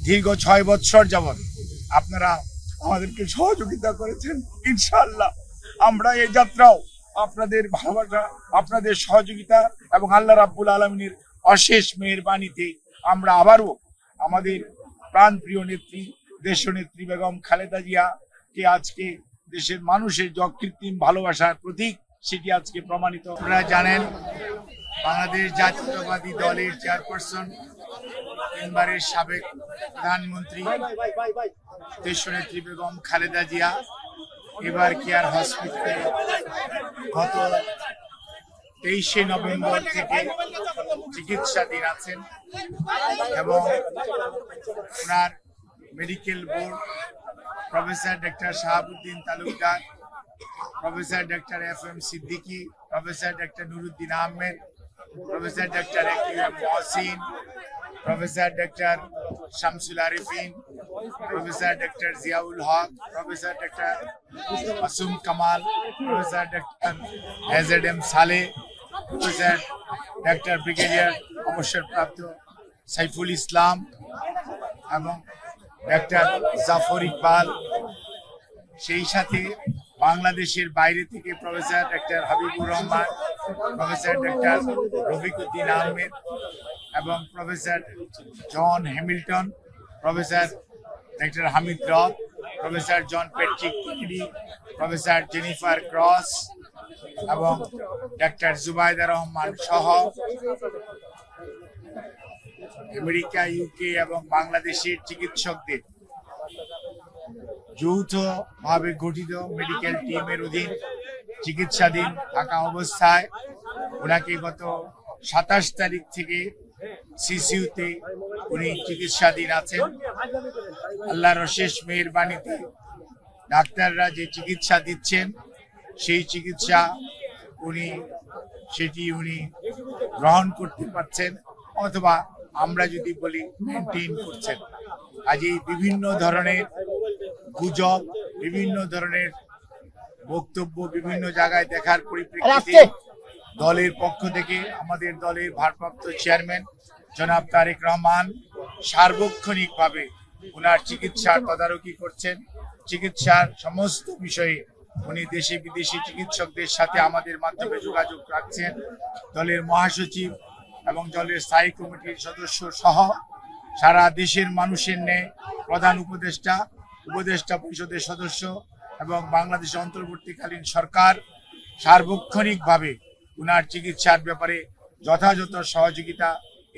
দীর্ঘ 6 বছর যাবৎ আপনারা আমাদেরকে সহযোগিতা করেছেন। ইনশাআল্লাহ আমরা এই যাত্রাও আপনাদের ভালোবাসা, আপনাদের সহযোগিতা এবং আল্লাহ রাব্বুল আলামিনের অশেষ মেহেরবানিতে আমরা আবারও আমাদের প্রাণপ্রিয় নেত্রী দেশনেত্রী বেগম খালেদা জিয়াকে আজকে দেশের মানুষের যে অকৃত্রিম ভালোবাসার প্রতীক সেটি আজকে প্রমাণিত। আপনারা জানেন বাংলাদেশ জাতীয়তাবাদী দলের চেয়ারপারসন, তিনবারের সাবেক প্রধানমন্ত্রী দেশনেত্রী বেগম খালেদা জিয়া এবার কেয়ার হসপিটালে গত 23শে নভেম্বর থেকে চিকিৎসাধীন আছেন এবং ওনার medical board professor doctor Shahabuddin Talukdar, professor doctor FM Siddiqui, professor doctor Nuruddin Ahmed, professor doctor AQM Mohsin, professor doctor Shamsul Arefin, professor doctor Ziaul Haque, professor doctor Masum Kamal, professor doctor AZM Saleh, professor doctor brigadier অবসরপ্রাপ্ত সাইফুল ইসলাম এবং ডক্টর জাফর ইকবাল, সেই সাথে বাংলাদেশের বাইরে থেকে professor doctor Habibur Rahman, professor doctor Rafiquddin Ahmed এবং professor John Hamilton, professor doctor Hamid Rob, professor John Patrick Kennedy, professor Jennifer Cross এবং doctor Zubaida Rahman সহ আমেরিকা, ইউকে এবং বাংলাদেশের চিকিৎসকদের যৌথভাবে গঠিত মেডিকেল টিমের অধীন চিকিৎসাধীন থাকা অবস্থায় ওনাকে গত 27 তারিখ থেকে সিসিউতে উনি চিকিৎসাধীন আছেন। আল্লাহর অশেষ মেহেরবানিতে ডাক্তাররা যে চিকিৎসা দিচ্ছেন সেই চিকিৎসা উনি গ্রহণ করতে পারছেন, অথবা আমরা যদি বলি মেনটেন করছেন। কাজেই বিভিন্ন ধরনের গুজব, বিভিন্ন ধরনের বক্তব্য বিভিন্ন জায়গায় দেখার পরিপ্রেক্ষিতে দলের পক্ষ থেকে আমাদের দলের ভারপ্রাপ্ত চেয়ারম্যান জনাব তারেক রহমান সার্বক্ষণিকভাবে ওনার চিকিৎসার তদারকি করছেন। চিকিৎসার সমস্ত বিষয়ে উনি দেশে বিদেশি চিকিৎসকদের সাথে আমাদের মাধ্যমে যোগাযোগ রাখছেন। দলের মহাসচিব এবং দলের স্থায়ী কমিটির সদস্য সহ সারা দেশের মানুষের ন্যায় প্রধান উপদেষ্টা পরিষদের সদস্য এবং বাংলাদেশের অন্তর্বর্তীকালীন সরকার সার্বক্ষণিকভাবে ওনার চিকিৎসার ব্যাপারে যথাযথ সহযোগিতা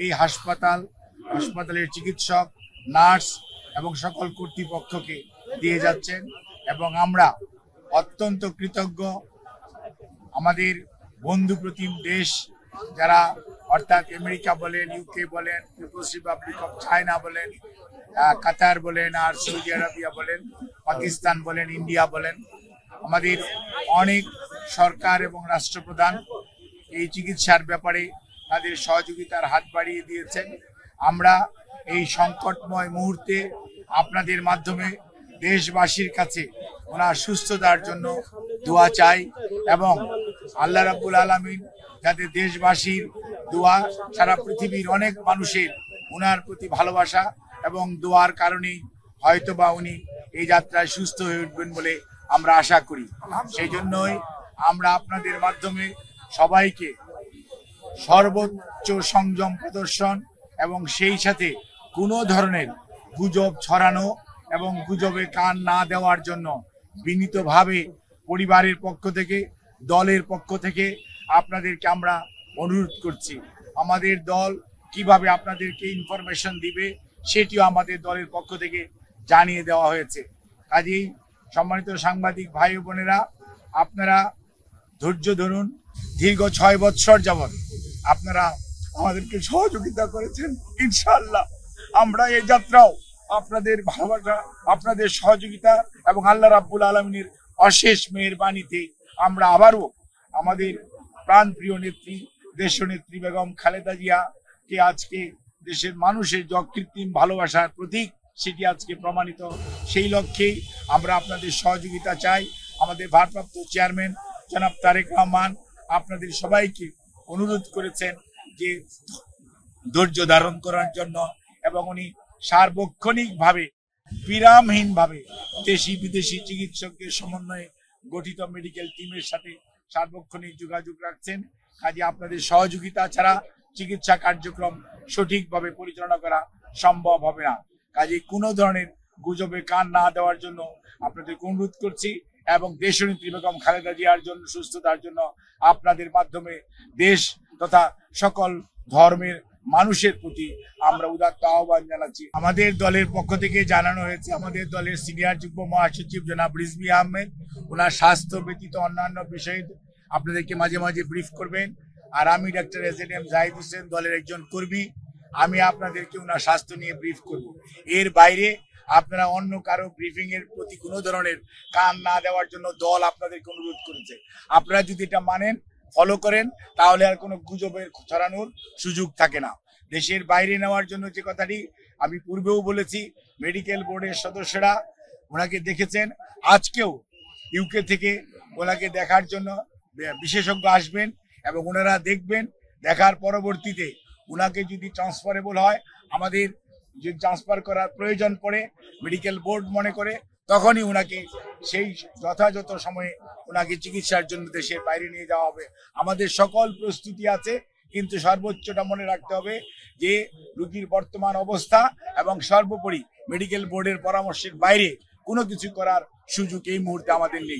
এই হাসপাতালের চিকিৎসক, নার্স এবং সকল কর্তৃপক্ষকে দিয়ে যাচ্ছেন এবং আমরা অত্যন্ত কৃতজ্ঞ। আমাদের বন্ধুপ্রতিম দেশ যারা, অর্থাৎ আমেরিকা বলেন, ইউকে বলেন, পিপলস রিপাবলিক অফ চায়না বলেন, কাতার বলেন, আর সৌদি আরবিয়া বলেন, পাকিস্তান বলেন, ইন্ডিয়া বলেন, আমাদের অনেক সরকার এবং রাষ্ট্রপ্রধান এই চিকিৎসার ব্যাপারে তাদের সহযোগিতার হাত বাড়িয়ে দিয়েছেন। আমরা এই সংকটময় মুহূর্তে আপনাদের মাধ্যমে দেশবাসীর কাছে ওনার সুস্থতার জন্য দোয়া চাই এবং আল্লাহ রাব্বুল আলামিন যাতে দেশবাসীর দোয়া, সারা পৃথিবীর অনেক মানুষের ওনার প্রতি ভালোবাসা এবং দোয়ার কারণেই হয়তোবা উনি এই যাত্রায় সুস্থ হয়ে উঠবেন বলে আমরা আশা করি। সেই জন্যই আমরা আপনাদের মাধ্যমে সবাইকে সর্বোচ্চ সংযম প্রদর্শন এবং সেই সাথে কোনো ধরনের গুজব ছড়ানো এবং গুজবে কান না দেওয়ার জন্য বিনীতভাবে পরিবারের পক্ষ থেকে, দলের পক্ষ থেকে আপনাদেরকে আমরা অনুরোধ করছি। আমাদের দল কিভাবে আপনাদেরকে ইনফরমেশন দিবে সেটিও আমাদের দলের পক্ষ থেকে জানিয়ে দেওয়া হয়েছে। কাজেই সম্মানিত সাংবাদিক ভাই বোনেরা, আপনারা ধৈর্য ধরুন। দীর্ঘ 6 বছর যাবৎ আপনারা আমাদেরকে সহযোগিতা করেছেন। ইনশাআল্লাহ আমরা এই যাত্রাও আপনাদের ভালোবাসা, আপনাদের সহযোগিতা এবং আল্লাহ রাব্বুল আলামিনের অশেষ মেহেরবানিতে আমরা আবারও আমাদের প্রাণপ্রিয় নেত্রী দেশনেত্রী বেগম খালেদা জিয়াকে আজকে দেশের মানুষের যে অকৃত্রিম ভালোবাসার প্রতীক সেটি আজকে প্রমাণিত। সেই লক্ষ্যেই আমরা আপনাদের সহযোগিতা চাই। আমাদের ভারপ্রাপ্ত চেয়ারম্যান জনাব তারেক রহমান আপনাদের সবাইকে অনুরোধ করেছেন যে ধৈর্য ধারণ করার জন্য এবং উনি সার্বক্ষণিকভাবে বিরামহীনভাবে দেশি বিদেশি চিকিৎসকদের সমন্বয়ে গঠিত মেডিকেল টিমের সাথে সার্বক্ষণিক যোগাযোগ রাখছেন। কাজে আপনাদের সহযোগিতা ছাড়া চিকিৎসা কার্যক্রম সঠিকভাবে পরিচালনা করা সম্ভব হবে না। কাজে কোনো ধরনের গুজবে কান না দেওয়ার জন্য আপনাদের অনুরোধ করছি এবং দেশনেত্রী বেগম খালেদা জিয়ার জন্য সুস্থতার জন্য আপনাদের মাধ্যমে দেশ তথা সকল ধর্মের মানুষের প্রতি আমরা উদাত্ত আহ্বান জানাচ্ছি। আমাদের দলের পক্ষ থেকে জানানো হয়েছে, আমাদের দলের সিনিয়র যুগ্ম মহাসচিব জনাব রিজভী আহমেদ ওনার স্বাস্থ্য ব্যতীত অন্যান্য বিষয়ে আপনাদেরকে মাঝে মাঝে ব্রিফ করবেন। আর আমি ডাক্তার এসএনএম জাহিদ হোসেন, দলের একজন কর্মী, আমি আপনাদেরকে ওনার স্বাস্থ্য নিয়ে ব্রিফ করব। এর বাইরে আপনারা অন্য কারো ব্রিফিং এর প্রতি কোনো ধরনের কান না দেওয়ার জন্য দল আপনাদেরকে অনুরোধ করেছে। আপনারা যদি এটা মানেন, ফলো করেন, তাহলে আর কোনো গুজবের ছড়ানোর সুযোগ থাকে না। দেশের বাইরে নেওয়ার জন্য যে কথাটি আমি পূর্বেও বলেছি, মেডিকেল বোর্ডের সদস্যরা ওনাকে দেখেছেন, আজকেও ইউকে থেকে ওনাকে দেখার জন্য বিশেষজ্ঞ আসবেন এবং ওনারা দেখবেন। দেখার পরবর্তীতে ওনাকে যদি ট্রান্সফারেবল হয়, আমাদের যে ট্রান্সফার করার প্রয়োজন পড়ে মেডিকেল বোর্ড মনে করে, তখনই ওনাকে সেই যথাযথ সময়ে ওনাকে চিকিৎসার জন্য দেশের বাইরে নিয়ে যাওয়া হবে। আমাদের সকল প্রস্তুতি আছে, কিন্তু সর্বোচ্চটা মনে রাখতে হবে যে রোগীর বর্তমান অবস্থা এবং সর্বোপরি মেডিকেল বোর্ডের পরামর্শের বাইরে কোনো কিছু করার সুযোগ এই মুহূর্তে আমাদের নেই।